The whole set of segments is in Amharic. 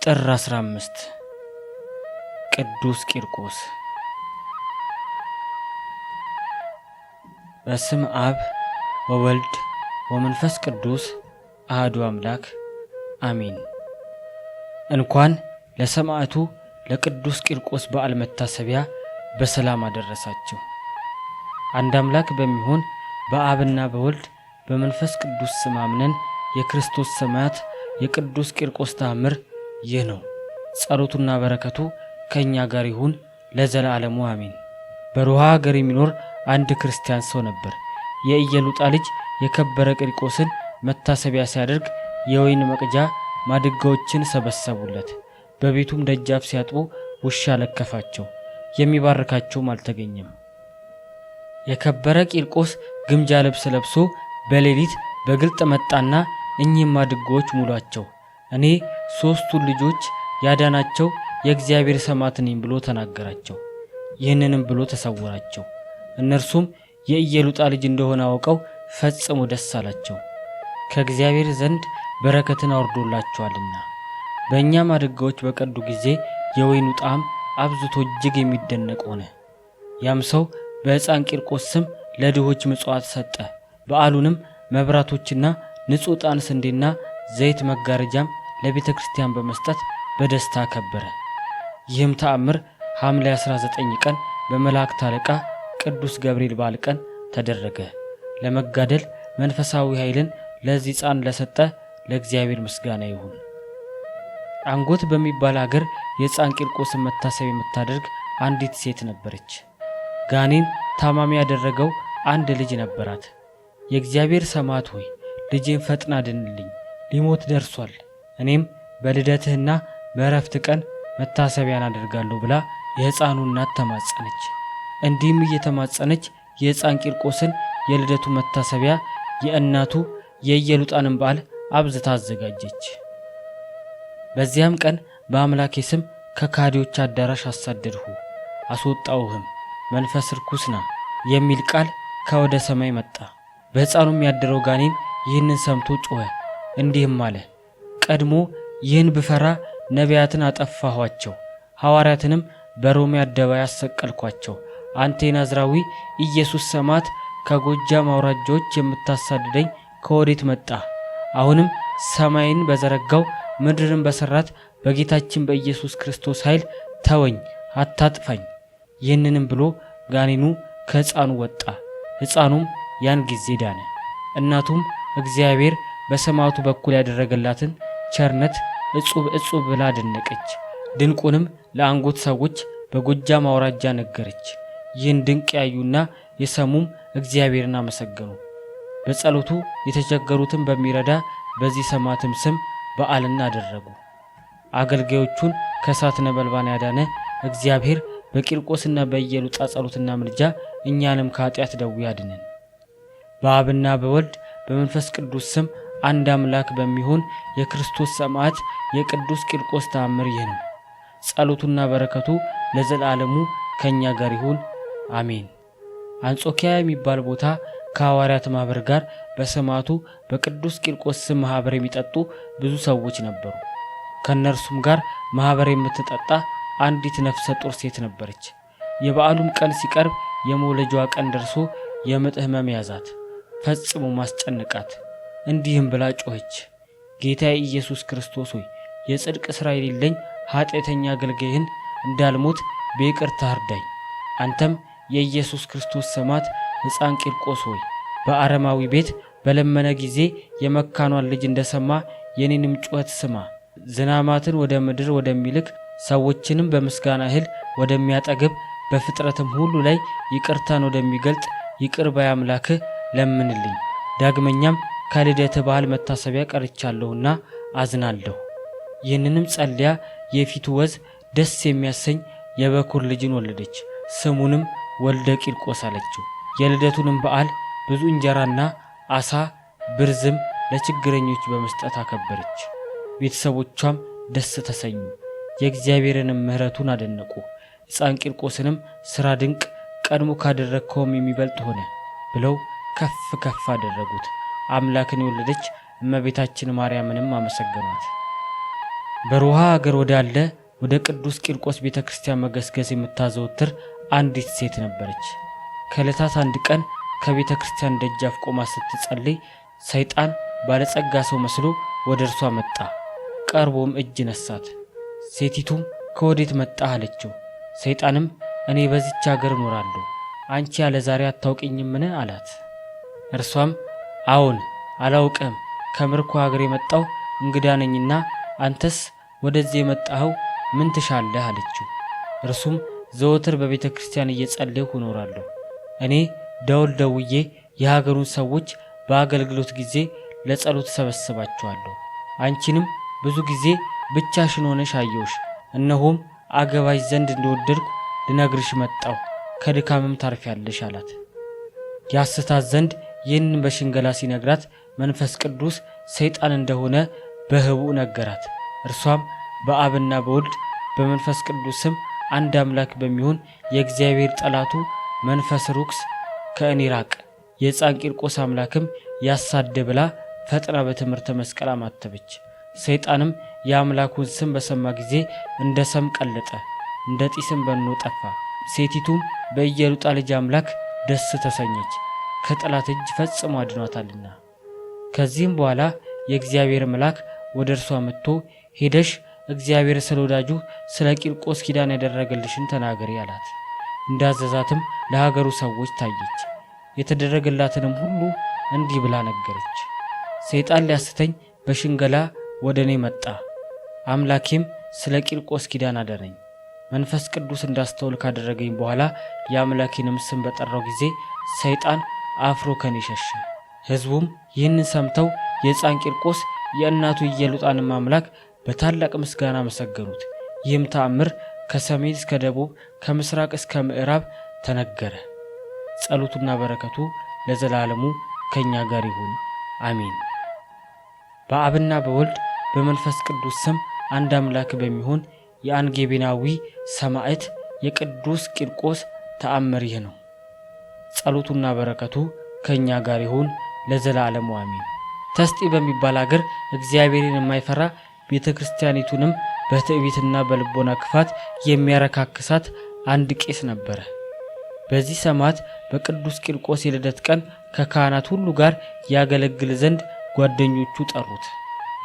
ጥር 15 ቅዱስ ቂርቆስ። በስም አብ ወወልድ ወመንፈስ ቅዱስ አሐዱ አምላክ አሜን። እንኳን ለሰማዕቱ ለቅዱስ ቂርቆስ በዓል መታሰቢያ በሰላም አደረሳችሁ። አንድ አምላክ በሚሆን በአብና በወልድ በመንፈስ ቅዱስ ስም አምነን የክርስቶስ ሰማዕት የቅዱስ ቂርቆስ ተአምር ይህ ነው። ጸሎቱና በረከቱ ከኛ ጋር ይሁን ለዘላለሙ አሜን። በሮሃ ሀገር የሚኖር አንድ ክርስቲያን ሰው ነበር። የኢየሉጣ ልጅ የከበረ ቂርቆስን መታሰቢያ ሲያደርግ የወይን መቅጃ ማድጋዎችን ሰበሰቡለት። በቤቱም ደጃፍ ሲያጥቡ ውሻ ለከፋቸው፣ የሚባርካቸውም አልተገኘም። የከበረ ቂርቆስ ግምጃ ልብስ ለብሶ በሌሊት በግልጥ መጣና እኚህም ማድጋዎች ሙሏቸው፣ እኔ ሦስቱን ልጆች ያዳናቸው የእግዚአብሔር ሰማዕት ነኝ ብሎ ተናገራቸው። ይህንንም ብሎ ተሰወራቸው። እነርሱም የኢየሉጣ ልጅ እንደሆነ አውቀው ፈጽሞ ደስ አላቸው፣ ከእግዚአብሔር ዘንድ በረከትን አውርዶላቸዋልና። በእኛ ማድጋዎች በቀዱ ጊዜ የወይኑ ጣዕም አብዝቶ እጅግ የሚደነቅ ሆነ። ያም ሰው በሕፃን ቂርቆስ ስም ለድሆች ምጽዋት ሰጠ። በዓሉንም መብራቶችና ንጹሕ ዕጣን፣ ስንዴና ዘይት፣ መጋረጃም ለቤተ ክርስቲያን በመስጠት በደስታ አከበረ። ይህም ተአምር ሐምሌ 19 ቀን በመላእክት አለቃ ቅዱስ ገብርኤል በዓል ቀን ተደረገ። ለመጋደል መንፈሳዊ ኃይልን ለዚህ ሕፃን ለሰጠ ለእግዚአብሔር ምስጋና ይሁን። አንጎት በሚባል አገር የሕፃን ቂርቆስን መታሰቢያ የምታደርግ አንዲት ሴት ነበረች። ጋኔን ታማሚ ያደረገው አንድ ልጅ ነበራት። የእግዚአብሔር ሰማዕት ሆይ ልጄን ፈጥና ድንልኝ፣ ሊሞት ደርሷል። እኔም በልደትህና በዕረፍት ቀን መታሰቢያን አደርጋለሁ ብላ የሕፃኑ እናት ተማጸነች። እንዲህም እየተማጸነች የሕፃን ቂርቆስን የልደቱ መታሰቢያ የእናቱ የኢየሉጣንን በዓል አብዝታ አዘጋጀች። በዚያም ቀን በአምላኬ ስም ከካዲዎች አዳራሽ አሳደድሁ አስወጣውህም፣ መንፈስ ርኩስ ና የሚል ቃል ከወደ ሰማይ መጣ። በሕፃኑም ያደረው ጋኔን ይህንን ሰምቶ ጮኸ፣ እንዲህም አለ፣ ቀድሞ ይህን ብፈራ ነቢያትን አጠፋኋቸው፣ ሐዋርያትንም በሮሜ አደባባይ አሰቀልኳቸው። አንተ የናዝራዊ ኢየሱስ ሰማዕት ከጎጃም አውራጃዎች የምታሳድደኝ ከወዴት መጣ? አሁንም ሰማይን በዘረጋው ምድርን በሰራት በጌታችን በኢየሱስ ክርስቶስ ኃይል ተወኝ፣ አታጥፋኝ። ይህንንም ብሎ ጋኔኑ ከሕፃኑ ወጣ። ሕፃኑም ያን ጊዜ ዳነ። እናቱም እግዚአብሔር በሰማዕቱ በኩል ያደረገላትን ቸርነት እጹብ ብላ አደነቀች። ድንቁንም ለአንጎት ሰዎች በጎጃም አውራጃ ነገረች። ይህን ድንቅ ያዩና የሰሙም እግዚአብሔርን አመሰገኑ። በጸሎቱ የተቸገሩትን በሚረዳ በዚህ ሰማዕትም ስም በዓልን አደረጉ። አገልጋዮቹን ከእሳት ነበልባል ያዳነ እግዚአብሔር በቂርቆስና በኢየሉጣ ጸሎትና ምልጃ እኛንም ከኃጢአት ደዌ ያድነን። በአብና በወልድ በመንፈስ ቅዱስ ስም አንድ አምላክ በሚሆን የክርስቶስ ሰማዕት የቅዱስ ቂርቆስ ተአምር ይህ ነው። ጸሎቱና በረከቱ ለዘላለሙ ከኛ ጋር ይሁን አሜን። አንጾኪያ የሚባል ቦታ ከሐዋርያት ማኅበር ጋር በሰማዕቱ በቅዱስ ቂርቆስ ስም ማኅበር የሚጠጡ ብዙ ሰዎች ነበሩ። ከእነርሱም ጋር ማኅበር የምትጠጣ አንዲት ነፍሰ ጡር ሴት ነበረች። የበዓሉም ቀን ሲቀርብ የመውለጃዋ ቀን ደርሶ የምጥ ሕመም ያዛት፣ ፈጽሞ ማስጨነቃት። እንዲህም ብላ ጮኸች፣ ጌታዬ ኢየሱስ ክርስቶስ ሆይ የጽድቅ ሥራ የሌለኝ ኃጢአተኛ አገልጋይህን እንዳልሞት በይቅርታ እርዳኝ። አንተም የኢየሱስ ክርስቶስ ሰማዕት ሕፃን ቂርቆስ ሆይ በአረማዊ ቤት በለመነ ጊዜ የመካኗን ልጅ እንደሰማ የኔንም ጩኸት ስማ። ዝናማትን ወደ ምድር ወደሚልክ ሰዎችንም በምስጋና እህል ወደሚያጠግብ በፍጥረትም ሁሉ ላይ ይቅርታን ወደሚገልጥ ይቅር ባይ አምላክህ ለምንልኝ። ዳግመኛም ከልደት በዓል መታሰቢያ ቀርቻለሁና አዝናለሁ። ይህንንም ጸልያ የፊቱ ወዝ ደስ የሚያሰኝ የበኩር ልጅን ወለደች። ስሙንም ወልደ ቂርቆስ አለችው። የልደቱንም በዓል ብዙ እንጀራና አሳ ብርዝም ለችግረኞች በመስጠት አከበረች። ቤተሰቦቿም ደስ ተሰኙ፣ የእግዚአብሔርንም ምሕረቱን አደነቁ። ሕፃን ቂርቆስንም ሥራ ድንቅ ቀድሞ ካደረግከውም የሚበልጥ ሆነ ብለው ከፍ ከፍ አደረጉት። አምላክን የወለደች እመቤታችን ማርያምንም አመሰገኗት። በሮሃ ሀገር ወዳለ ወደ ቅዱስ ቂርቆስ ቤተክርስቲያን መገስገስ የምታዘወትር አንዲት ሴት ነበረች። ከዕለታት አንድ ቀን ከቤተክርስቲያን ደጃፍ ቆማ ስትጸልይ ሰይጣን ባለጸጋ ሰው መስሎ ወደ እርሷ መጣ። ቀርቦም እጅ ነሳት። ሴቲቱም ከወዴት መጣህ አለችው። ሰይጣንም እኔ በዚች ሀገር እኖራለሁ፣ አንቺ ያለ ዛሬ አታውቂኝምን አላት። እርሷም አዎን አላውቅም፣ ከምርኮ ሀገር የመጣው እንግዳ ነኝና አንተስ ወደዚህ የመጣኸው ምን ትሻለህ አለችው። እርሱም ዘወትር በቤተ ክርስቲያን እየጸለይሁ እኖራለሁ። እኔ ደውል ደውዬ የሀገሩን ሰዎች በአገልግሎት ጊዜ ለጸሎት ሰበስባቸዋለሁ። አንቺንም ብዙ ጊዜ ብቻሽን ሆነሽ አየሁሽ። እነሆም አገባሽ ዘንድ እንደወደድኩ ልነግርሽ መጣሁ፣ ከድካምም ታርፊያለሽ አላት። ያስታት ዘንድ ይህንን በሽንገላ ሲነግራት መንፈስ ቅዱስ ሰይጣን እንደሆነ በህቡዕ ነገራት። እርሷም በአብና በወልድ በመንፈስ ቅዱስ ስም አንድ አምላክ በሚሆን የእግዚአብሔር ጠላቱ መንፈስ ርኩስ ከእኔ ራቅ፣ የሕፃን ቂርቆስ አምላክም ያሳደ ብላ ፈጥና በትምህርተ መስቀል አማተበች። ሰይጣንም የአምላኩን ስም በሰማ ጊዜ እንደ ሰም ቀለጠ፣ እንደ ጢስም በኖ ጠፋ። ሴቲቱም በኢየሉጣ ልጅ አምላክ ደስ ተሰኘች፣ ከጠላት እጅ ፈጽሞ አድኗታልና። ከዚህም በኋላ የእግዚአብሔር መልአክ ወደ እርሷ መጥቶ ሄደሽ እግዚአብሔር ስለ ወዳጁ ስለ ቂርቆስ ኪዳን ያደረገልሽን ተናገሪ አላት። እንዳዘዛትም ለሀገሩ ሰዎች ታየች። የተደረገላትንም ሁሉ እንዲህ ብላ ነገረች። ሰይጣን ሊያስተኝ በሽንገላ ወደ እኔ መጣ፣ አምላኬም ስለ ቂርቆስ ኪዳን አደረኝ። መንፈስ ቅዱስ እንዳስተውል ካደረገኝ በኋላ የአምላኬንም ስም በጠራው ጊዜ ሰይጣን አፍሮ ከኔ ሸሸ። ሕዝቡም ይህንን ሰምተው የሕፃን ቂርቆስ የእናቱ ኢየሉጣንም አምላክ በታላቅ ምስጋና መሰገኑት። ይህም ተአምር ከሰሜን እስከ ደቡብ ከምስራቅ እስከ ምዕራብ ተነገረ። ጸሎቱና በረከቱ ለዘላለሙ ከኛ ጋር ይሁን አሜን። በአብና በወልድ በመንፈስ ቅዱስ ስም አንድ አምላክ በሚሆን የአንጌቤናዊ ሰማዕት የቅዱስ ቂርቆስ ተአምር ይህ ነው። ጸሎቱና በረከቱ ከኛ ጋር ይሁን ለዘላለሙ አሜን። ተስጢ በሚባል አገር እግዚአብሔርን የማይፈራ ቤተክርስቲያኒቱንም በትዕቢትና በልቦና ክፋት የሚያረካክሳት አንድ ቄስ ነበረ። በዚህ ሰማዕት በቅዱስ ቂርቆስ የልደት ቀን ከካህናት ሁሉ ጋር ያገለግል ዘንድ ጓደኞቹ ጠሩት።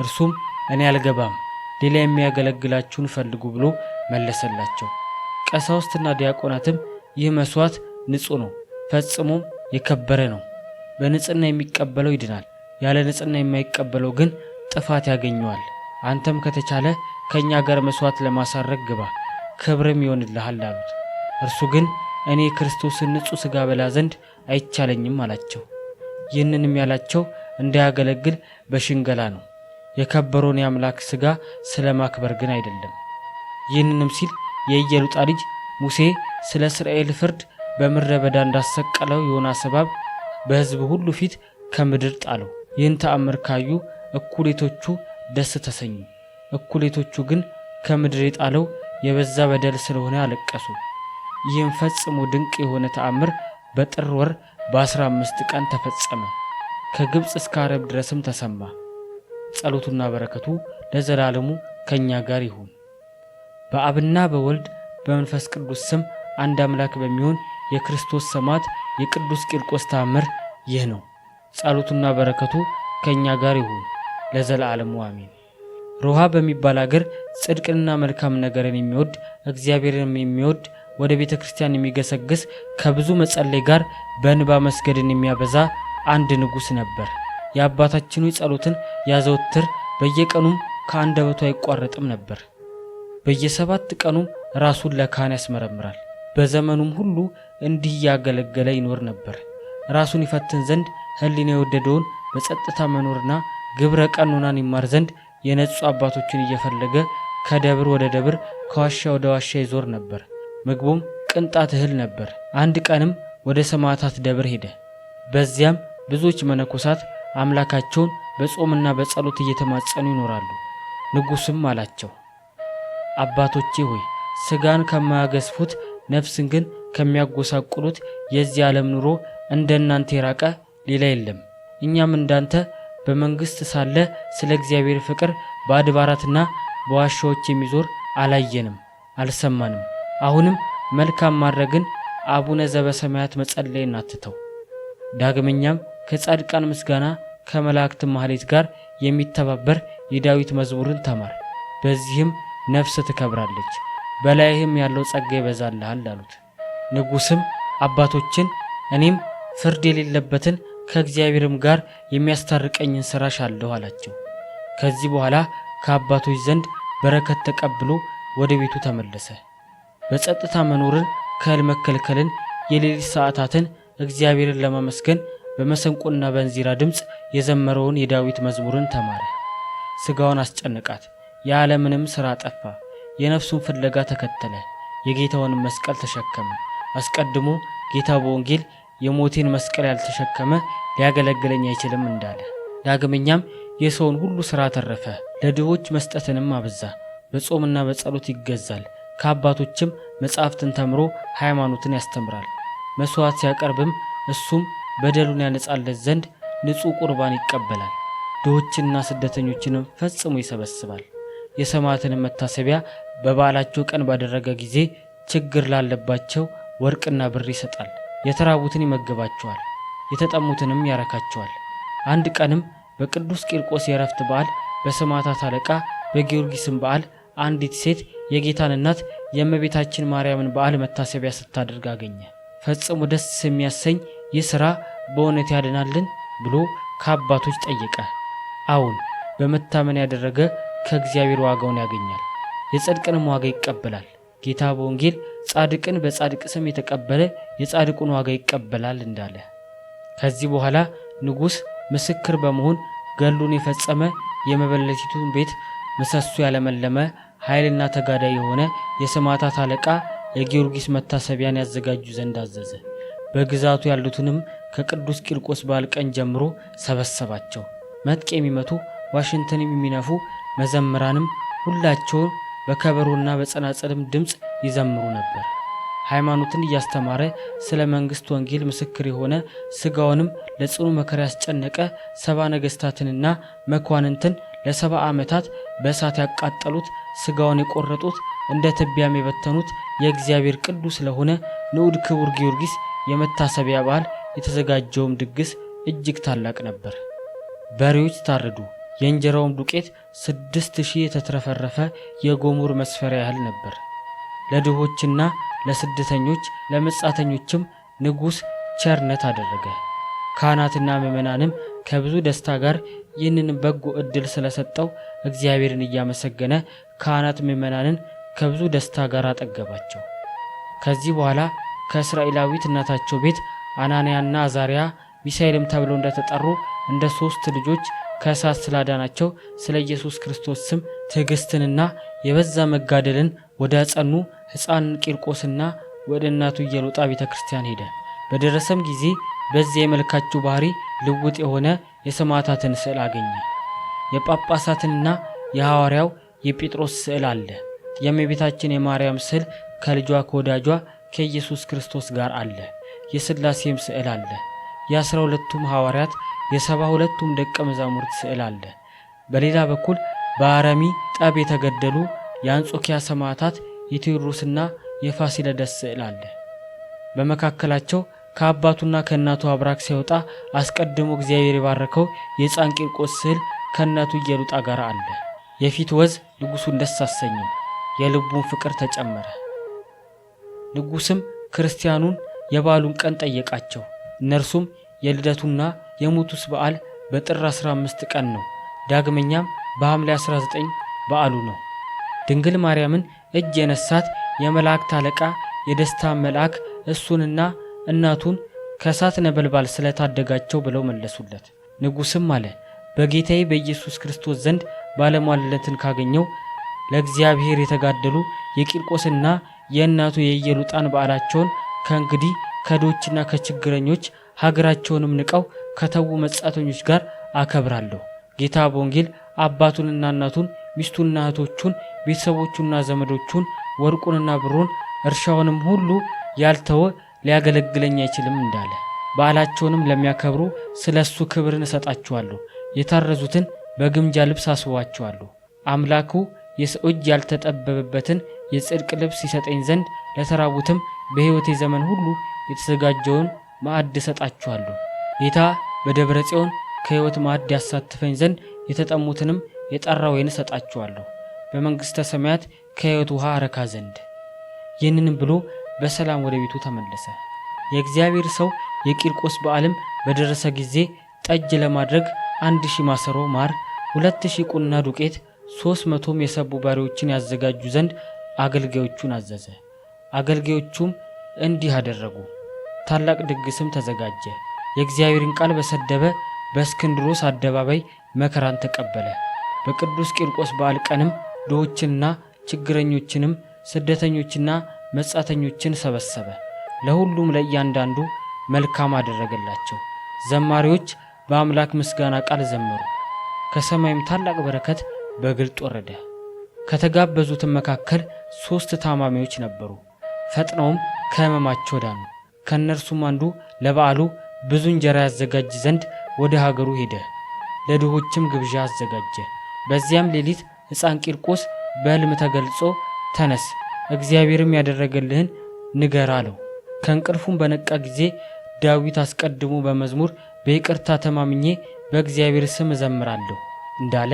እርሱም እኔ አልገባም፣ ሌላ የሚያገለግላችሁን ፈልጉ ብሎ መለሰላቸው። ቀሳውስትና ዲያቆናትም ይህ መስዋዕት ንጹሕ ነው፣ ፈጽሞም የከበረ ነው፣ በንጽሕና የሚቀበለው ይድናል፣ ያለ ንጽሕና የማይቀበለው ግን ጥፋት ያገኘዋል። አንተም ከተቻለ ከኛ ጋር መስዋዕት ለማሳረግ ግባ፣ ክብርም ይሆንልሃል አሉት። እርሱ ግን እኔ ክርስቶስን ንጹሕ ሥጋ በላ ዘንድ አይቻለኝም አላቸው። ይህንንም ያላቸው እንዳያገለግል በሽንገላ ነው፣ የከበረውን የአምላክ ሥጋ ስለ ማክበር ግን አይደለም። ይህንንም ሲል የኢየሉጣ ልጅ ሙሴ ስለ እስራኤል ፍርድ በምድረ በዳ እንዳሰቀለው ዮናስ እባብ በሕዝብ ሁሉ ፊት ከምድር ጣለው። ይህን ተአምር ካዩ እኩሌቶቹ ደስ ተሰኙ፣ እኩሌቶቹ ግን ከምድር የጣለው የበዛ በደል ስለሆነ አለቀሱ። ይህም ፈጽሞ ድንቅ የሆነ ተአምር በጥር ወር በ15 ቀን ተፈጸመ። ከግብፅ እስከ አረብ ድረስም ተሰማ። ጸሎቱና በረከቱ ለዘላለሙ ከኛ ጋር ይሁን። በአብና በወልድ በመንፈስ ቅዱስ ስም አንድ አምላክ በሚሆን የክርስቶስ ሰማዕት የቅዱስ ቂርቆስ ተአምር ይህ ነው። ጸሎቱና በረከቱ ከኛ ጋር ይሁን ለዘላለሙ አሜን። ሮሃ በሚባል አገር ጽድቅንና መልካም ነገርን የሚወድ እግዚአብሔርን የሚወድ ወደ ቤተ ክርስቲያን የሚገሰግስ ከብዙ መጸለይ ጋር በእንባ መስገድን የሚያበዛ አንድ ንጉሥ ነበር። የአባታችን ሆይ ጸሎትን ያዘወትር፣ በየቀኑም ከአንደበቱ አይቋረጥም ነበር። በየ7 ቀኑም ራሱን ለካህን ያስመረምራል። በዘመኑም ሁሉ እንዲህ ያገለገለ ይኖር ነበር። ራሱን ይፈትን ዘንድ ሕሊና የወደደውን በጸጥታ መኖርና ግብረ ቀኖናን ይማር ዘንድ የነጹ አባቶችን እየፈለገ ከደብር ወደ ደብር ከዋሻ ወደ ዋሻ ይዞር ነበር። ምግቡም ቅንጣት እህል ነበር። አንድ ቀንም ወደ ሰማዕታት ደብር ሄደ። በዚያም ብዙዎች መነኮሳት አምላካቸውን በጾምና በጸሎት እየተማጸኑ ይኖራሉ። ንጉሥም አላቸው፣ አባቶቼ ሆይ ሥጋን ከማያገዝፉት ነፍስን ግን ከሚያጎሳቁሉት የዚህ ዓለም ኑሮ እንደናንተ የራቀ ሌላ የለም። እኛም እንዳንተ በመንግሥት ሳለ ስለ እግዚአብሔር ፍቅር በአድባራትና በዋሻዎች የሚዞር አላየንም አልሰማንም። አሁንም መልካም ማድረግን አቡነ ዘበሰማያት መጸለይን አትተው። ዳግመኛም ከጻድቃን ምስጋና ከመላእክት ማህሌት ጋር የሚተባበር የዳዊት መዝሙርን ተማር። በዚህም ነፍስ ትከብራለች፣ በላይህም ያለው ጸጋ ይበዛልሃል አሉት። ንጉስም አባቶችን እኔም ፍርድ የሌለበትን ከእግዚአብሔርም ጋር የሚያስታርቀኝን ሥራ ሻለሁ አላቸው። ከዚህ በኋላ ከአባቶች ዘንድ በረከት ተቀብሎ ወደ ቤቱ ተመለሰ። በጸጥታ መኖርን ከእህል መከልከልን የሌሊት ሰዓታትን እግዚአብሔርን ለማመስገን በመሰንቆና በእንዚራ ድምፅ የዘመረውን የዳዊት መዝሙርን ተማረ። ሥጋውን አስጨነቃት፣ የዓለምንም ሥራ አጠፋ። የነፍሱን ፍለጋ ተከተለ፣ የጌታውንም መስቀል ተሸከመ። አስቀድሞ ጌታ በወንጌል የሞቴን መስቀል ያልተሸከመ ሊያገለግለኝ አይችልም እንዳለ፣ ዳግመኛም የሰውን ሁሉ ሥራ ተረፈ። ለድሆች መስጠትንም አበዛ። በጾምና በጸሎት ይገዛል። ከአባቶችም መጻሕፍትን ተምሮ ሃይማኖትን ያስተምራል። መሥዋዕት ሲያቀርብም እሱም በደሉን ያነጻለት ዘንድ ንጹሕ ቁርባን ይቀበላል። ድሆችንና ስደተኞችንም ፈጽሞ ይሰበስባል። የሰማዕትንም መታሰቢያ በበዓላቸው ቀን ባደረገ ጊዜ ችግር ላለባቸው ወርቅና ብር ይሰጣል። የተራቡትን ይመግባቸዋል፣ የተጠሙትንም ያረካቸዋል። አንድ ቀንም በቅዱስ ቂርቆስ የዕረፍት በዓል በሰማዕታት አለቃ በጊዮርጊስም በዓል አንዲት ሴት የጌታን እናት የእመቤታችን ማርያምን በዓል መታሰቢያ ስታደርግ አገኘ። ፈጽሞ ደስ የሚያሰኝ ይህ ሥራ በእውነት ያድናልን ብሎ ከአባቶች ጠየቀ። አዎን፣ በመታመን ያደረገ ከእግዚአብሔር ዋጋውን ያገኛል፣ የጽድቅንም ዋጋ ይቀበላል። ጌታ በወንጌል ጻድቅን በጻድቅ ስም የተቀበለ የጻድቁን ዋጋ ይቀበላል እንዳለ። ከዚህ በኋላ ንጉሥ ምስክር በመሆን ገሉን የፈጸመ የመበለቲቱን ቤት ምሰሶ ያለመለመ ኃይልና ተጋዳይ የሆነ የሰማዕታት አለቃ የጊዮርጊስ መታሰቢያን ያዘጋጁ ዘንድ አዘዘ። በግዛቱ ያሉትንም ከቅዱስ ቂርቆስ በዓል ቀን ጀምሮ ሰበሰባቸው። መጥቅ የሚመቱ ዋሽንትንም የሚነፉ መዘምራንም ሁላቸው በከበሮና በጸናጽልም ድምፅ ይዘምሩ ነበር። ሃይማኖትን እያስተማረ ስለ መንግሥት ወንጌል ምስክር የሆነ ሥጋውንም ለጽኑ መከራ ያስጨነቀ 70 ነገሥታትንና መኳንንትን ለ70 ዓመታት በእሳት ያቃጠሉት ሥጋውን የቆረጡት እንደ ትቢያም የበተኑት የእግዚአብሔር ቅዱስ ለሆነ ንዑድ ክቡር ጊዮርጊስ የመታሰቢያ በዓል የተዘጋጀውም ድግስ እጅግ ታላቅ ነበር። በሬዎች ታረዱ። የእንጀራውም ዱቄት 6000 የተትረፈረፈ የጎሞር መስፈሪያ ያህል ነበር። ለድሆችና ለስደተኞች ለመጻተኞችም ንጉሥ ቸርነት አደረገ። ካህናትና ምዕመናንም ከብዙ ደስታ ጋር ይህንን በጎ ዕድል ስለሰጠው እግዚአብሔርን እያመሰገነ ካህናት ምዕመናንን ከብዙ ደስታ ጋር አጠገባቸው። ከዚህ በኋላ ከእስራኤላዊት እናታቸው ቤት አናንያና አዛሪያ ሚሳኤልም ተብለው እንደተጠሩ እንደ 3 ልጆች ከእሳት ስላዳናቸው ስለ ኢየሱስ ክርስቶስ ስም ትዕግስትንና የበዛ መጋደልን ወደ አጸኑ ሕፃን ቂርቆስና ወደ እናቱ ኢየሉጣ ቤተ ክርስቲያን ሄደ። በደረሰም ጊዜ በዚያ የመልካቸው ባህሪ ልውጥ የሆነ የሰማዕታትን ስዕል አገኘ። የጳጳሳትንና የሐዋርያው የጴጥሮስ ስዕል አለ። የእመቤታችን የማርያም ስዕል ከልጇ ከወዳጇ ከኢየሱስ ክርስቶስ ጋር አለ። የሥላሴም ስዕል አለ። የ12ቱም ሐዋርያት የ72ቱም ደቀ መዛሙርት ስዕል አለ። በሌላ በኩል በአረሚ ጠብ የተገደሉ የአንጾኪያ ሰማዕታት የቴዎድሮስና የፋሲለደስ ስዕል አለ። በመካከላቸው ከአባቱና ከእናቱ አብራክ ሲወጣ አስቀድሞ እግዚአብሔር የባረከው የሕፃን ቂርቆስ ስዕል ከእናቱ ኢየሉጣ ጋር አለ። የፊት ወዝ ንጉሡን ደስ አሰኘው፣ የልቡን ፍቅር ተጨመረ። ንጉሥም ክርስቲያኑን የበዓሉን ቀን ጠየቃቸው። እነርሱም የልደቱና የሞቱስ በዓል በጥር 15 ቀን ነው። ዳግመኛም በሐምሌ 19 በዓሉ ነው። ድንግል ማርያምን እጅ የነሳት የመላእክት አለቃ የደስታ መልአክ እሱንና እናቱን ከእሳት ነበልባል ስለታደጋቸው ብለው መለሱለት። ንጉሥም አለ፣ በጌታዬ በኢየሱስ ክርስቶስ ዘንድ ባለሟልነትን ካገኘው ለእግዚአብሔር የተጋደሉ የቂርቆስና የእናቱ የኢየሉጣን በዓላቸውን ከእንግዲህ ከድሆችና ከችግረኞች ሀገራቸውንም ንቀው ከተዉ መጻተኞች ጋር አከብራለሁ። ጌታ በወንጌል አባቱንና እናቱን ሚስቱንና እህቶቹን ቤተሰቦቹንና ዘመዶቹን ወርቁንና ብሩን እርሻውንም ሁሉ ያልተወ ሊያገለግለኝ አይችልም እንዳለ፣ በዓላቸውንም ለሚያከብሩ ስለ እሱ ክብርን እሰጣቸዋለሁ። የታረዙትን በግምጃ ልብስ አስዋቸዋለሁ። አምላኩ የሰው እጅ ያልተጠበበበትን የጽድቅ ልብስ ይሰጠኝ ዘንድ ለተራቡትም በሕይወቴ ዘመን ሁሉ የተዘጋጀውን ማዕድ እሰጣችኋለሁ። ጌታ በደብረ ጽዮን ከሕይወት ማዕድ ያሳትፈኝ ዘንድ የተጠሙትንም የጠራ ወይን እሰጣችኋለሁ፣ በመንግሥተ ሰማያት ከሕይወት ውሃ አረካ ዘንድ። ይህንንም ብሎ በሰላም ወደ ቤቱ ተመለሰ። የእግዚአብሔር ሰው የቂርቆስ በዓልም በደረሰ ጊዜ ጠጅ ለማድረግ 1000 ማሰሮ ማር፣ 2000 ቁና ዱቄት፣ 300 የሰቡ በሬዎችን ያዘጋጁ ዘንድ አገልጋዮቹን አዘዘ። አገልጋዮቹም እንዲህ አደረጉ። ታላቅ ድግስም ተዘጋጀ። የእግዚአብሔርን ቃል በሰደበ በእስክንድሮስ አደባባይ መከራን ተቀበለ። በቅዱስ ቂርቆስ በዓል ቀንም ድሆችንና ችግረኞችንም ስደተኞችና መጻተኞችን ሰበሰበ። ለሁሉም ለእያንዳንዱ መልካም አደረገላቸው። ዘማሪዎች በአምላክ ምስጋና ቃል ዘመሩ። ከሰማይም ታላቅ በረከት በግልጥ ወረደ። ከተጋበዙትም መካከል 3 ታማሚዎች ነበሩ። ፈጥነውም ከሕመማቸው ዳኑ። ከእነርሱም አንዱ ለበዓሉ ብዙ እንጀራ ያዘጋጅ ዘንድ ወደ ሀገሩ ሄደ። ለድሆችም ግብዣ አዘጋጀ። በዚያም ሌሊት ሕፃን ቂርቆስ በሕልም ተገልጾ ተነስ፣ እግዚአብሔርም ያደረገልህን ንገር አለው። ከእንቅልፉም በነቃ ጊዜ ዳዊት አስቀድሞ በመዝሙር በይቅርታ ተማምኜ በእግዚአብሔር ስም እዘምራለሁ እንዳለ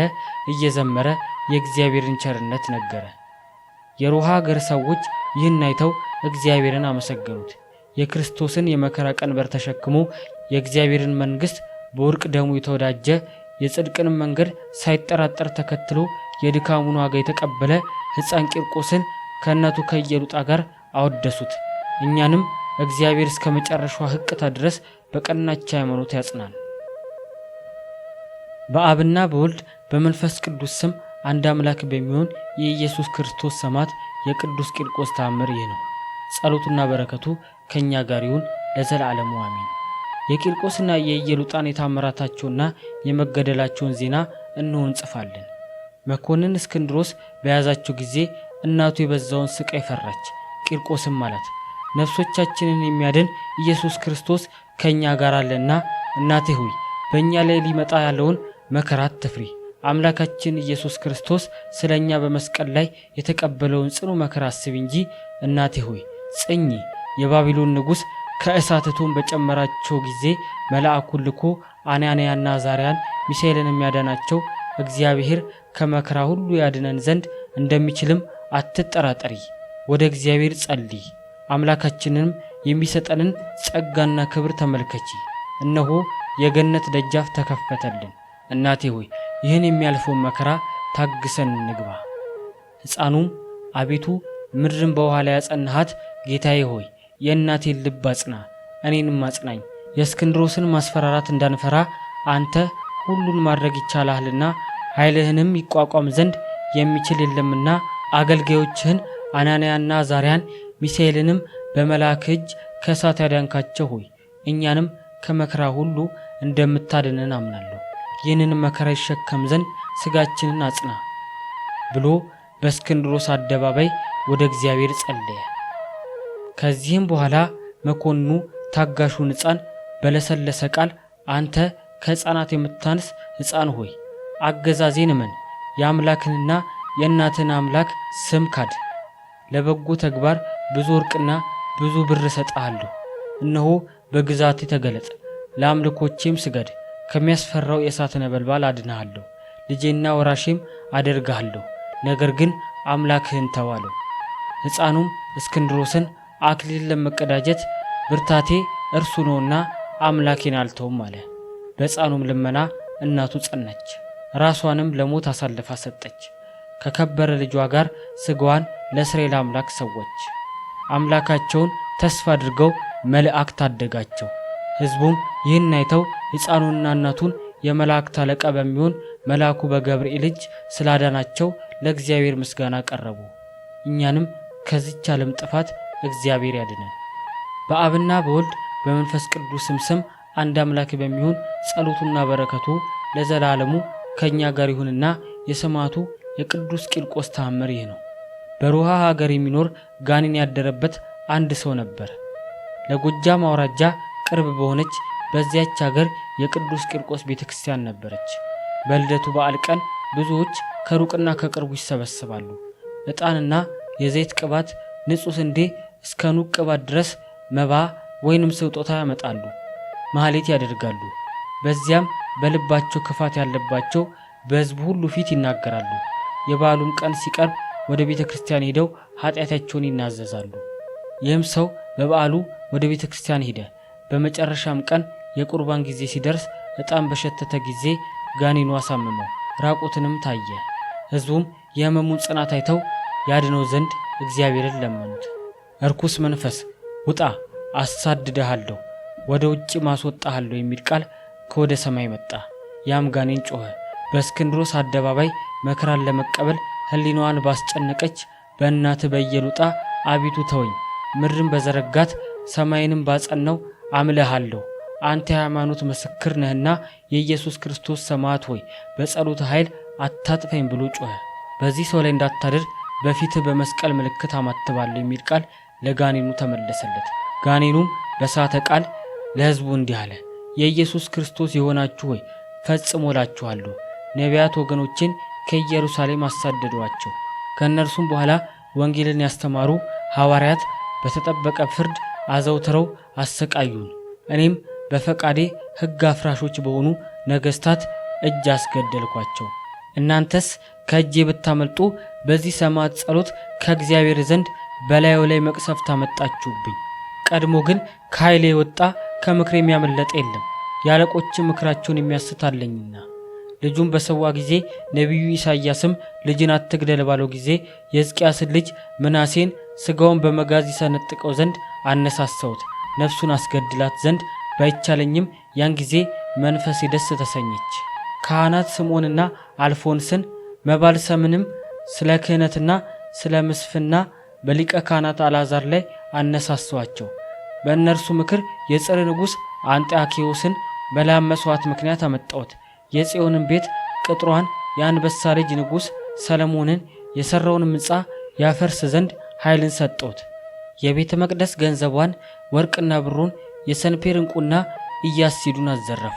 እየዘመረ የእግዚአብሔርን ቸርነት ነገረ። የሮሃ ሀገር ሰዎች ይህን አይተው እግዚአብሔርን አመሰገኑት። የክርስቶስን የመከራ ቀንበር ተሸክሞ የእግዚአብሔርን መንግሥት በወርቅ ደሙ የተወዳጀ የጽድቅንም መንገድ ሳይጠራጠር ተከትሎ የድካሙን ዋጋ የተቀበለ ሕፃን ቂርቆስን ከእናቱ ከኢየሉጣ ጋር አወደሱት። እኛንም እግዚአብሔር እስከ መጨረሻዋ ሕቅታ ድረስ በቀናች ሃይማኖት ያጽናን። በአብና በወልድ በመንፈስ ቅዱስ ስም አንድ አምላክ በሚሆን የኢየሱስ ክርስቶስ ሰማዕት የቅዱስ ቂርቆስ ተአምር ይህ ነው። ጸሎቱና በረከቱ ከኛ ጋር ይሁን ለዘላለሙ አሜን። የቂርቆስና የኢየሉጣን የታምራታቸውና የመገደላቸውን ዜና እንሆ እንጽፋለን። መኮንን እስክንድሮስ በያዛቸው ጊዜ እናቱ የበዛውን ስቃይ ፈራች። ቂርቆስም አላት፣ ነፍሶቻችንን የሚያድን ኢየሱስ ክርስቶስ ከኛ ጋር አለና እናቴ ሆይ በእኛ ላይ ሊመጣ ያለውን መከራ አትፍሪ። አምላካችን ኢየሱስ ክርስቶስ ስለኛ በመስቀል ላይ የተቀበለውን ጽኑ መከራ አስቢ እንጂ እናቴ ሆይ ጽኚ። የባቢሎን ንጉሥ ከእሳት እቶን በጨመራቸው ጊዜ መልአኩን ልኮ አናንያና አዛርያን ሚሳኤልን የሚያዳናቸው እግዚአብሔር ከመከራ ሁሉ ያድነን ዘንድ እንደሚችልም አትጠራጠሪ። ወደ እግዚአብሔር ጸልይ፣ አምላካችንንም የሚሰጠንን ጸጋና ክብር ተመልከቺ። እነሆ የገነት ደጃፍ ተከፈተልን። እናቴ ሆይ ይህን የሚያልፈውን መከራ ታግሰን እንግባ። ሕፃኑም አቤቱ ምድርን በውሃ ላይ ያጸናሃት ጌታዬ ሆይ የእናቴን ልብ አጽና፣ እኔንም አጽናኝ። የእስክንድሮስን ማስፈራራት እንዳንፈራ አንተ ሁሉን ማድረግ ይቻላልና ኃይልህንም ይቋቋም ዘንድ የሚችል የለምና አገልጋዮችህን አናንያና አዛርያን ሚሳኤልንም በመልአክ እጅ ከእሳት ያዳንካቸው ሆይ እኛንም ከመከራ ሁሉ እንደምታድነን አምናለሁ። ይህንን መከራ ይሸከም ዘንድ ሥጋችንን አጽና ብሎ በእስክንድሮስ አደባባይ ወደ እግዚአብሔር ጸለየ። ከዚህም በኋላ መኮንኑ ታጋሹን ሕፃን በለሰለሰ ቃል አንተ ከሕፃናት የምታንስ ሕፃን ሆይ አገዛዜን እመን፣ የአምላክንና የእናትን አምላክ ስም ካድ። ለበጎ ተግባር ብዙ ወርቅና ብዙ ብር እሰጥሃለሁ። እነሆ በግዛቴ ተገለጥ፣ ለአምልኮቼም ስገድ። ከሚያስፈራው የእሳት ነበልባል አድንሃለሁ፣ ልጄና ወራሼም አደርግሃለሁ። ነገር ግን አምላክህን ተው አለው። ሕፃኑም እስክንድሮስን አክሊል ለመቀዳጀት ብርታቴ እርሱ ነውና አምላኬን አልተውም አለ። በሕፃኑም ልመና እናቱ ጸነች፣ ራሷንም ለሞት አሳልፋ ሰጠች። ከከበረ ልጇ ጋር ሥጋዋን ለእስራኤል አምላክ ሰዎች። አምላካቸውን ተስፋ አድርገው መልአክ ታደጋቸው። ሕዝቡም ይህን አይተው ሕፃኑንና እናቱን የመላእክት አለቃ በሚሆን መልአኩ በገብርኤል እጅ ስላዳናቸው ለእግዚአብሔር ምስጋና ቀረቡ። እኛንም ከዚች ዓለም ጥፋት እግዚአብሔር ያድነን። በአብና በወልድ በመንፈስ ቅዱስም ስም አንድ አምላክ በሚሆን ጸሎቱና በረከቱ ለዘላለሙ ከኛ ጋር ይሁንና የሰማዕቱ የቅዱስ ቂርቆስ ተአምር ይህ ነው። በሮሃ ሀገር የሚኖር ጋኔን ያደረበት አንድ ሰው ነበር። ለጎጃም አውራጃ ቅርብ በሆነች በዚያች ሀገር የቅዱስ ቂርቆስ ቤተክርስቲያን ነበረች። በልደቱ በዓል ቀን ብዙዎች ከሩቅና ከቅርቡ ይሰበሰባሉ። ዕጣንና የዘይት ቅባት፣ ንጹሕ ስንዴ እስከ ኑቅ ቅባት ድረስ መባ ወይንም ስጦታ ያመጣሉ፣ ማህሌት ያደርጋሉ። በዚያም በልባቸው ክፋት ያለባቸው በሕዝቡ ሁሉ ፊት ይናገራሉ። የበዓሉም ቀን ሲቀርብ ወደ ቤተ ክርስቲያን ሄደው ኃጢአታቸውን ይናዘዛሉ። ይህም ሰው በበዓሉ ወደ ቤተ ክርስቲያን ሄደ። በመጨረሻም ቀን የቁርባን ጊዜ ሲደርስ ዕጣን በሸተተ ጊዜ ጋኔኑ አሳመመው፣ ራቁትንም ታየ። ሕዝቡም የሕመሙን ጽናት አይተው ያድነው ዘንድ እግዚአብሔርን ለመኑት። እርኩስ መንፈስ ውጣ፣ አሳድደሃለሁ፣ ወደ ውጭ ማስወጣሃለሁ የሚል ቃል ከወደ ሰማይ መጣ። ያም ጋኔን ጮኸ። በእስክንድሮስ አደባባይ መከራን ለመቀበል ሕሊናዋን ባስጨነቀች በእናት በኢየሉጣ አቤቱ ተወኝ፣ ምድርን በዘረጋት ሰማይንም ባጸናው አምልሃለሁ፣ አንተ የሃይማኖት ምስክር ነህና የኢየሱስ ክርስቶስ ሰማዕት ሆይ በጸሎት ኃይል አታጥፈኝ ብሎ ጮኸ። በዚህ ሰው ላይ እንዳታድር በፊትህ በመስቀል ምልክት አማትባለሁ የሚል ቃል ለጋኔኑ ተመለሰለት። ጋኔኑም በሳተ ቃል ለሕዝቡ እንዲህ አለ፣ የኢየሱስ ክርስቶስ የሆናችሁ ሆይ ፈጽሞ እላችኋለሁ፣ ነቢያት ወገኖችን ከኢየሩሳሌም አሳደዷቸው። ከእነርሱም በኋላ ወንጌልን ያስተማሩ ሐዋርያት በተጠበቀ ፍርድ አዘውትረው አሰቃዩን። እኔም በፈቃዴ ሕግ አፍራሾች በሆኑ ነገሥታት እጅ አስገደልኳቸው። እናንተስ ከእጄ ብታመልጡ በዚህ ሰማዕት ጸሎት ከእግዚአብሔር ዘንድ በላዩ ላይ መቅሰፍት አመጣችሁብኝ። ቀድሞ ግን ከኃይሌ የወጣ ከምክር የሚያመለጥ የለም፣ የአለቆችም ምክራቸውን የሚያስታለኝና። ልጁን በሰዋ ጊዜ ነቢዩ ኢሳይያስም ልጅን አትግደል ባለው ጊዜ የሕዝቅያስን ልጅ ምናሴን ሥጋውን በመጋዝ ይሰነጥቀው ዘንድ አነሳሳሁት። ነፍሱን አስገድላት ዘንድ ባይቻለኝም ያን ጊዜ መንፈሴ ደስ ተሰኘች። ካህናት ስምዖንና አልፎንስን መባልሰምንም ስለ ክህነትና ስለ ምስፍና በሊቀ ካህናት አልዓዛር ላይ አነሳሳኋቸው። በእነርሱ ምክር የጽር ንጉሥ አንጢአኪዮስን በላም መሥዋዕት ምክንያት አመጣሁት። የጽዮንን ቤት ቅጥሯን የአንበሳ ልጅ ንጉሥ ሰለሞንን የሠራውን ሕንጻ ያፈርስ ዘንድ ኃይልን ሰጠሁት። የቤተ መቅደስ ገንዘቧን ወርቅና ብሩን የሰንፔር ዕንቁና ኢያሲዱን አዘረፉ።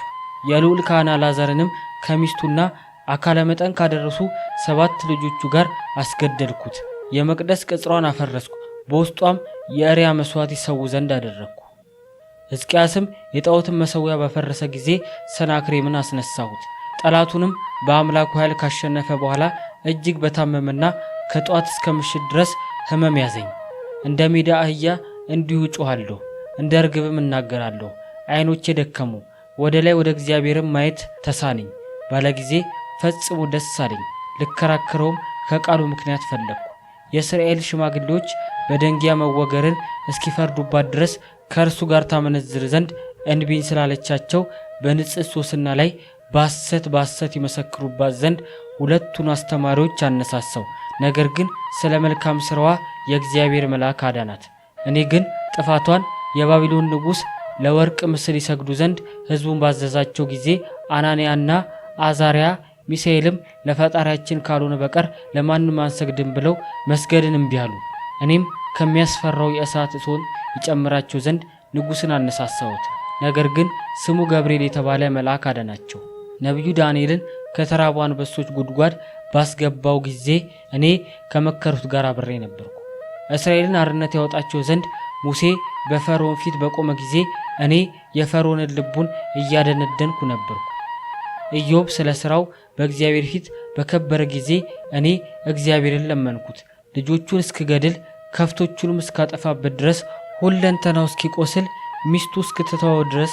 የልዑል ካህን አልዓዛርንም ከሚስቱና አካለ መጠን ካደረሱ 7 ልጆቹ ጋር አስገደልኩት። የመቅደስ ቅጽሯን አፈረስኩ፣ በውስጧም የእሪያ መሥዋዕት ይሰዉ ዘንድ አደረግኩ። ሕዝቅያስም የጣዖትን መሠዊያ ባፈረሰ ጊዜ ሰናክሬምን አስነሳሁት። ጠላቱንም በአምላኩ ኃይል ካሸነፈ በኋላ እጅግ በታመመና ከጧት እስከ ምሽት ድረስ ሕመም ያዘኝ። እንደ ሜዳ አህያ እንዲሁ ጮኻለሁ፣ እንደ ርግብም እናገራለሁ። ዓይኖቼ ደከሙ፣ ወደ ላይ ወደ እግዚአብሔርም ማየት ተሳነኝ። ባለ ጊዜ ፈጽሞ ደስ አለኝ፣ ልከራከረውም ከቃሉ ምክንያት ፈለግኩ። የእስራኤል ሽማግሌዎች በደንጊያ መወገርን እስኪፈርዱባት ድረስ ከእርሱ ጋር ታመነዝር ዘንድ እንቢኝ ስላለቻቸው በንጽሕት ሶስና ላይ በሐሰት ይመሰክሩባት ዘንድ 2ቱን አስተማሪዎች አነሳሳው። ነገር ግን ስለ መልካም ሥራዋ የእግዚአብሔር መልአክ አዳናት። እኔ ግን ጥፋቷን የባቢሎን ንጉሥ ለወርቅ ምስል ይሰግዱ ዘንድ ሕዝቡን ባዘዛቸው ጊዜ አናንያና አዛርያ ሚሳኤልም ለፈጣሪያችን ካልሆነ በቀር ለማንም አንሰግድም ብለው መስገድን እምቢ አሉ። እኔም ከሚያስፈራው የእሳት እቶን ይጨምራቸው ዘንድ ንጉሥን አነሳሳሁት። ነገር ግን ስሙ ገብርኤል የተባለ መልአክ አዳናቸው። ነቢዩ ዳንኤልን ከተራቡ አንበሶች ጉድጓድ ባስገባው ጊዜ እኔ ከመከሩት ጋር አብሬ ነበርኩ። እስራኤልን አርነት ያወጣቸው ዘንድ ሙሴ በፈርዖን ፊት በቆመ ጊዜ እኔ የፈርዖንን ልቡን እያደነደንኩ ነበርኩ። ኢዮብ ስለ ሥራው በእግዚአብሔር ፊት በከበረ ጊዜ እኔ እግዚአብሔርን ለመንኩት። ልጆቹን እስክገድል ከፍቶቹንም እስካጠፋበት ድረስ ሁለንተናው እስኪቆስል ሚስቱ እስክትተወው ድረስ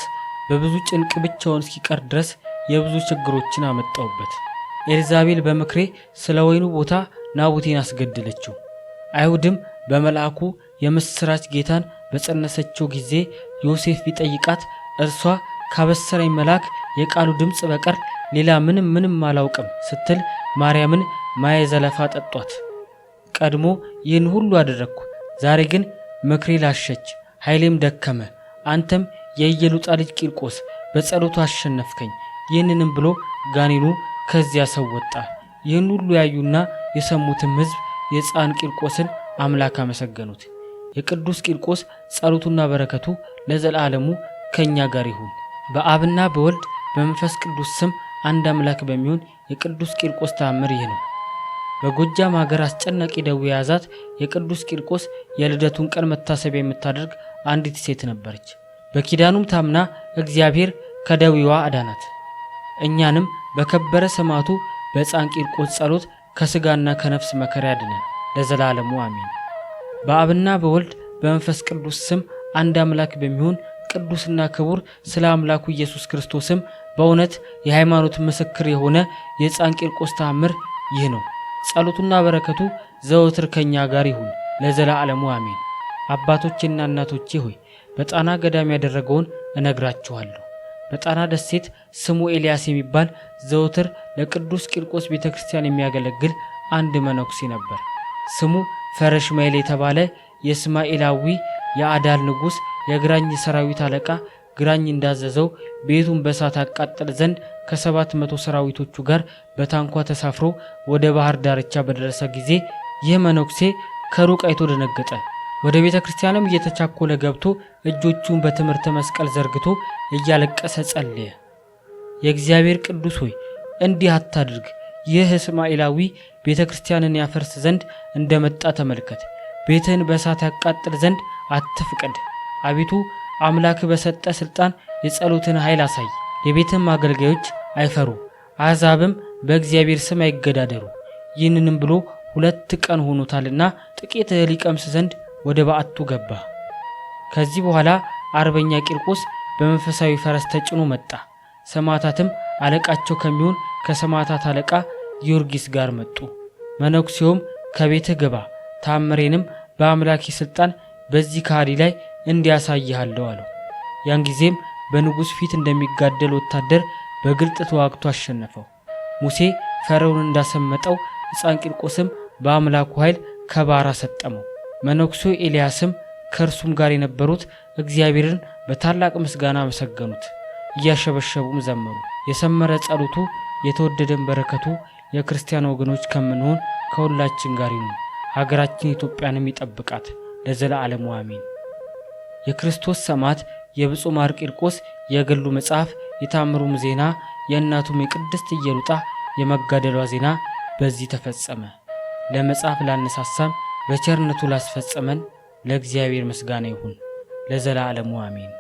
በብዙ ጭንቅ ብቻውን እስኪቀር ድረስ የብዙ ችግሮችን አመጣውበት። ኤልዛቤል በምክሬ ስለ ወይኑ ቦታ ናቡቴን አስገደለችው። አይሁድም በመልአኩ የምስራች ጌታን በጸነሰችው ጊዜ ዮሴፍ ቢጠይቃት እርሷ ካበሰረኝ መልአክ የቃሉ ድምፅ በቀር ሌላ ምንም አላውቅም ስትል ማርያምን ማየ ዘለፋ ጠጧት። ቀድሞ ይህን ሁሉ አደረግኩ፣ ዛሬ ግን ምክሬ ላሸች፣ ኃይሌም ደከመ። አንተም የኢየሉጣ ልጅ ቂርቆስ በጸሎቱ አሸነፍከኝ። ይህንንም ብሎ ጋኔኑ ከዚያ ሰው ወጣ። ይህን ሁሉ ያዩና የሰሙትም ሕዝብ የሕፃን ቂርቆስን አምላክ አመሰገኑት። የቅዱስ ቂርቆስ ጸሎቱና በረከቱ ለዘላለሙ ከኛ ጋር ይሁን። በአብና በወልድ በመንፈስ ቅዱስ ስም አንድ አምላክ በሚሆን የቅዱስ ቂርቆስ ተአምር ይህ ነው። በጎጃም ሀገር አስጨናቂ ደዌ ያዛት የቅዱስ ቂርቆስ የልደቱን ቀን መታሰቢያ የምታደርግ አንዲት ሴት ነበረች። በኪዳኑም ታምና እግዚአብሔር ከደዌዋ አዳናት። እኛንም በከበረ ሰማዕቱ በሕፃን ቂርቆስ ጸሎት ከስጋና ከነፍስ መከራ ያድነን ለዘላለሙ አሜን። በአብና በወልድ በመንፈስ ቅዱስ ስም አንድ አምላክ በሚሆን ቅዱስና ክቡር ስለ አምላኩ ኢየሱስ ክርስቶስም በእውነት የሃይማኖት ምስክር የሆነ የሕፃን ቂርቆስ ተአምር ይህ ነው። ጸሎቱና በረከቱ ዘወትር ከኛ ጋር ይሁን ለዘላለሙ አሜን። አባቶቼና እናቶቼ ሆይ በጣና ገዳም ያደረገውን እነግራችኋለሁ። በጣና ደሴት ስሙ ኤልያስ የሚባል ዘወትር ለቅዱስ ቂርቆስ ቤተክርስቲያን የሚያገለግል አንድ መነኩሴ ነበር። ስሙ ፈረሽማኤል የተባለ የእስማኤላዊ የአዳል ንጉሥ የግራኝ ሰራዊት አለቃ ግራኝ እንዳዘዘው ቤቱን በእሳት አቃጥል ዘንድ ከ700 ሰራዊቶቹ ጋር በታንኳ ተሳፍሮ ወደ ባህር ዳርቻ በደረሰ ጊዜ ይህ መነኩሴ ከሩቅ አይቶ ደነገጠ። ወደ ቤተክርስቲያንም እየተቻኮለ ገብቶ እጆቹን በትምህርተ መስቀል ዘርግቶ እያለቀሰ ጸለየ። የእግዚአብሔር ቅዱስ ሆይ እንዲህ አታድርግ፣ ይህ እስማኤላዊ ቤተክርስቲያንን ያፈርስ ዘንድ እንደመጣ ተመልከት። ቤትህን በእሳት ያቃጥል ዘንድ አትፍቀድ። አቤቱ አምላክ በሰጠ ስልጣን የጸሎትን ኃይል አሳይ። የቤትም አገልጋዮች አይፈሩ፣ አሕዛብም በእግዚአብሔር ስም አይገዳደሩ። ይህንንም ብሎ 2 ቀን ሆኖታልና ጥቂት እህል ይቀምስ ዘንድ ወደ በዓቱ ገባ። ከዚህ በኋላ አርበኛ ቂርቆስ በመንፈሳዊ ፈረስ ተጭኖ መጣ። ሰማዕታትም አለቃቸው ከሚሆን ከሰማዕታት አለቃ ጊዮርጊስ ጋር መጡ። መነኩሴውም ከቤትህ ግባ፣ ታምሬንም በአምላኬ ስልጣን በዚህ ካህዲ ላይ እንዲያሳይሃለሁ አለው። ያን ጊዜም በንጉሥ ፊት እንደሚጋደል ወታደር በግልጥ ተዋግቶ አሸነፈው። ሙሴ ፈርዖንን እንዳሰመጠው ሕፃን ቂርቆስም በአምላኩ ኃይል ከባራ ሰጠመው። መነኩሴው ኤልያስም ከእርሱም ጋር የነበሩት እግዚአብሔርን በታላቅ ምስጋና አመሰገኑት፣ እያሸበሸቡም ዘመሩ። የሰመረ ጸሎቱ የተወደደን በረከቱ የክርስቲያን ወገኖች ከምንሆን ከሁላችን ጋር ይሁን። ሀገራችን ኢትዮጵያንም ይጠብቃት ለዘላለሙ አሜን። የክርስቶስ ሰማዕት የብፁዕ ማር ቂርቆስ የገድሉ መጽሐፍ የታምሩም ዜና የእናቱም የቅድስት ኢየሉጣ የመጋደሏ ዜና በዚህ ተፈጸመ። ለመጽሐፍ ላነሳሳም በቸርነቱ ላስፈጸመን ለእግዚአብሔር ምስጋና ይሁን ለዘላለሙ አሜን።